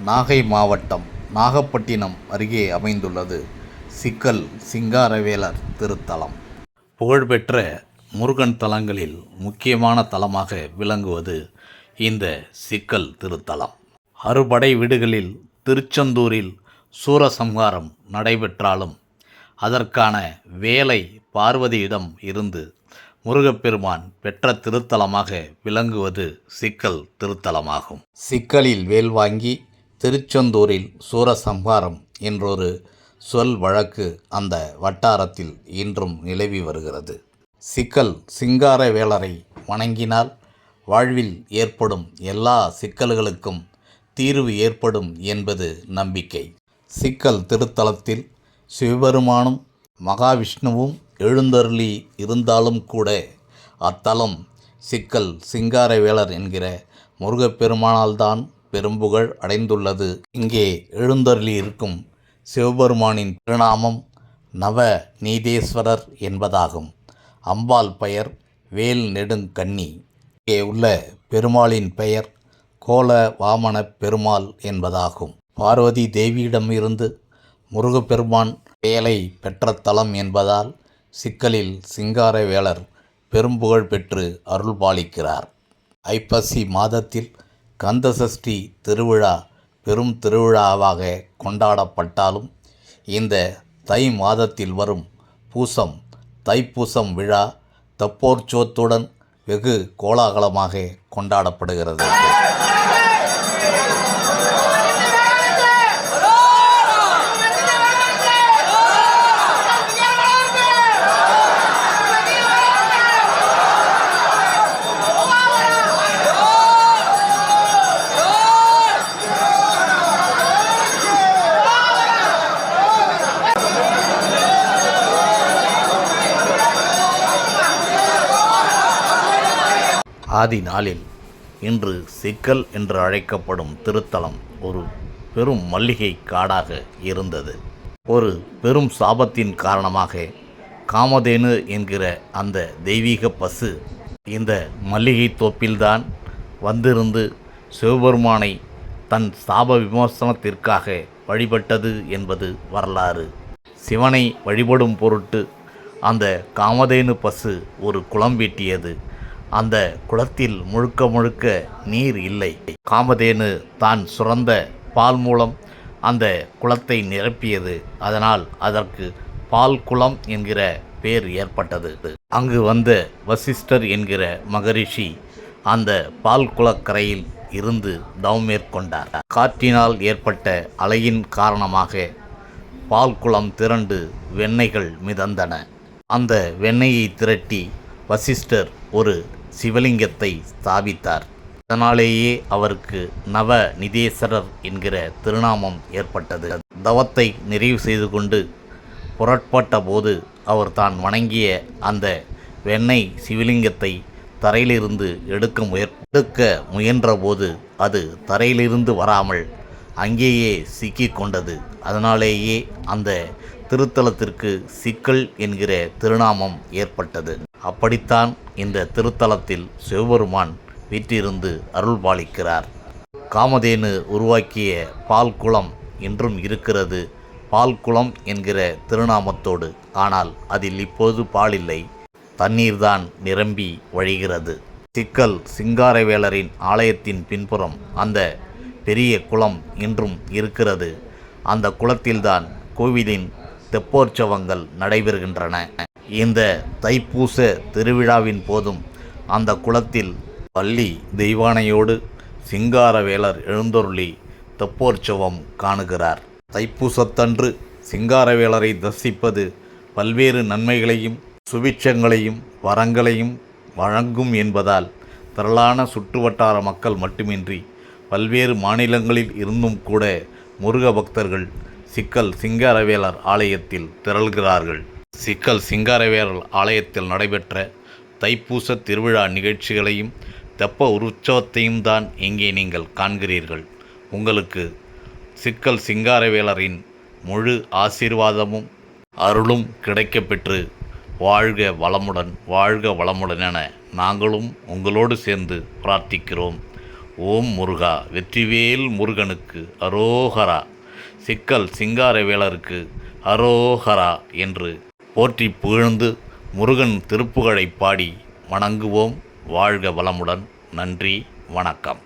நாகை மாவட்டம் நாகப்பட்டினம் அருகே அமைந்துள்ளது சிக்கல் சிங்காரவேலர் திருத்தலம். புகழ்பெற்ற முருகன் தலங்களில் முக்கியமான தலமாக விளங்குவது இந்த சிக்கல் திருத்தலம். அறுபடை வீடுகளில் திருச்செந்தூரில் சூரசம்ஹாரம் நடைபெற்றாலும் அதற்கான வேலை பார்வதியிடம் இருந்து முருகப்பெருமான் பெற்ற திருத்தலமாக விளங்குவது சிக்கல் திருத்தலமாகும். சிக்கலில் வேல் வாங்கி திருச்செந்தூரில் சூரசம்ஹாரம் என்றொரு சொல் வழக்கு அந்த வட்டாரத்தில் இன்றும் நிலவி வருகிறது. சிக்கல் சிங்காரவேலரை வணங்கினால் வாழ்வில் ஏற்படும் எல்லா சிக்கல்களுக்கும் தீர்வு ஏற்படும் என்பது நம்பிக்கை. சிக்கல் திருத்தலத்தில் சிவபெருமானும் மகாவிஷ்ணுவும் எழுந்தருளி இருந்தாலும் கூட அத்தலம் சிக்கல் சிங்காரவேலர் என்கிற முருகப்பெருமானால்தான் பெரும்புகழ் அடைந்துள்ளது. இங்கே எழுந்தருளி இருக்கும் சிவபெருமானின் திருநாமம் நவநீதேஸ்வரர் என்பதாகும். அம்பாள் பெயர் வேல் நெடுங்கண்ணி. இங்கே உள்ள பெருமாளின் பெயர் கோல வாமன பெருமாள் என்பதாகும். பார்வதி தேவியிடமிருந்து முருகப்பெருமான் வேலை பெற்ற தலம் என்பதால் சிக்கலில் சிங்காரவேலர் பெரும்புகழ் பெற்று அருள்பாலிக்கிறார். ஐப்பசி மாதத்தில் கந்தசஷ்டி திருவிழா பெரும் திருவிழாவாக கொண்டாடப்பட்டாலும் இந்த தை மாதத்தில் வரும் பூசம் தைப்பூசம் விழா தெப்போற்சவத்துடன் வெகு கோலாகலமாக கொண்டாடப்படுகிறது. ஆதி நாளில் இன்று சிக்கல் என்று அழைக்கப்படும் திருத்தலம் ஒரு பெரும் மல்லிகை காடாக இருந்தது. ஒரு பெரும் சாபத்தின் காரணமாக காமதேனு என்கிற அந்த தெய்வீக பசு இந்த மல்லிகை தோப்பில்தான் வந்திருந்து சிவபெருமானை தன் சாப விமோசனத்திற்காக வழிபட்டது என்பது வரலாறு. சிவனை வழிபடும் பொருட்டு அந்த காமதேனு பசு ஒரு குளம் வெட்டியது. அந்த குளத்தில் முழுக்க முழுக்க நீர் இல்லை. காமதேனு தான் சுரந்த பால் மூலம் அந்த குளத்தை நிரப்பியது. அதனால் அதற்கு பால் குளம் என்கிற பேர் ஏற்பட்டது. அங்கு வந்த வசிஷ்டர் என்கிற மகரிஷி அந்த பால் குளக்கரையில் இருந்து தவம் மேற்கொண்டார். காற்றினால் ஏற்பட்ட அலையின் காரணமாக பால் குளம் திரண்டு வெண்ணெய்கள் மிதந்தன. அந்த வெண்ணெயை திரட்டி வசிஷ்டர் ஒரு சிவலிங்கத்தை ஸ்தாபித்தார். அதனாலேயே அவருக்கு நவநிதேஸ்வரர் என்கிற திருநாமம் ஏற்பட்டது. தவத்தை நிறைவு செய்து கொண்டு புறப்பட்ட போது அவர் தான் வணங்கிய அந்த வெண்ணெய் சிவலிங்கத்தை தரையிலிருந்து எடுக்க முயன்றபோது அது தரையிலிருந்து வராமல் அங்கேயே சிக்கிக் கொண்டது. அதனாலேயே அந்த திருத்தலத்திற்கு சிக்கல் என்கிற திருநாமம் ஏற்பட்டது. அப்படித்தான் இந்த திருத்தலத்தில் சிவபெருமான் வீற்றிருந்து அருள்பாலிக்கிறார். காமதேனு உருவாக்கிய பால் குளம் இன்றும் இருக்கிறது. பால் குளம் என்கிற திருநாமத்தோடு. ஆனால் அதில் இப்போது பால் இல்லை, தண்ணீர்தான் நிரம்பி வழிகிறது. சிக்கல் சிங்காரவேலரின் ஆலயத்தின் பின்புறம் அந்த பெரிய குளம் இன்றும் இருக்கிறது. அந்த குளத்தில்தான் கோவிலின் தெப்போற்சவங்கள் நடைபெறுகின்றன. இந்த தைப்பூச திருவிழாவின் போதும் அந்த குளத்தில் பள்ளி தெய்வானையோடு சிங்காரவேலர் எழுந்தருளி தெப்போற்சவம் காணுகிறார். தைப்பூசத்தன்று சிங்காரவேலரை தரிசிப்பது பல்வேறு நன்மைகளையும் சுபிட்சங்களையும் வரங்களையும் வழங்கும் என்பதால் திரளான சுற்றுவட்டார மக்கள் மட்டுமின்றி பல்வேறு மாநிலங்களில் இருந்தும் கூட முருக பக்தர்கள் சிக்கல் சிங்காரவேலர் ஆலயத்தில் திரள்கிறார்கள். சிக்கல் சிங்காரவேலர் ஆலயத்தில் நடைபெற்ற தைப்பூச திருவிழா நிகழ்ச்சிகளையும் தெப்ப உற்சவத்தையும் தான் இங்கே நீங்கள் காண்கிறீர்கள். உங்களுக்கு சிக்கல் சிங்காரவேலரின் முழு ஆசீர்வாதமும் அருளும் கிடைக்கப்பெற்று வாழ்க வளமுடன் என நாங்களும் உங்களோடு சேர்ந்து பிரார்த்திக்கிறோம். ஓம் முருகா, வெற்றிவேல் முருகனுக்கு அரோகரா, சிக்கல் சிங்காரவேலருக்கு அரோகரா என்று போற்றி புகழ்ந்து முருகன் திருப்புகழை பாடி வணங்குவோம். வாழ்க வளமுடன். நன்றி, வணக்கம்.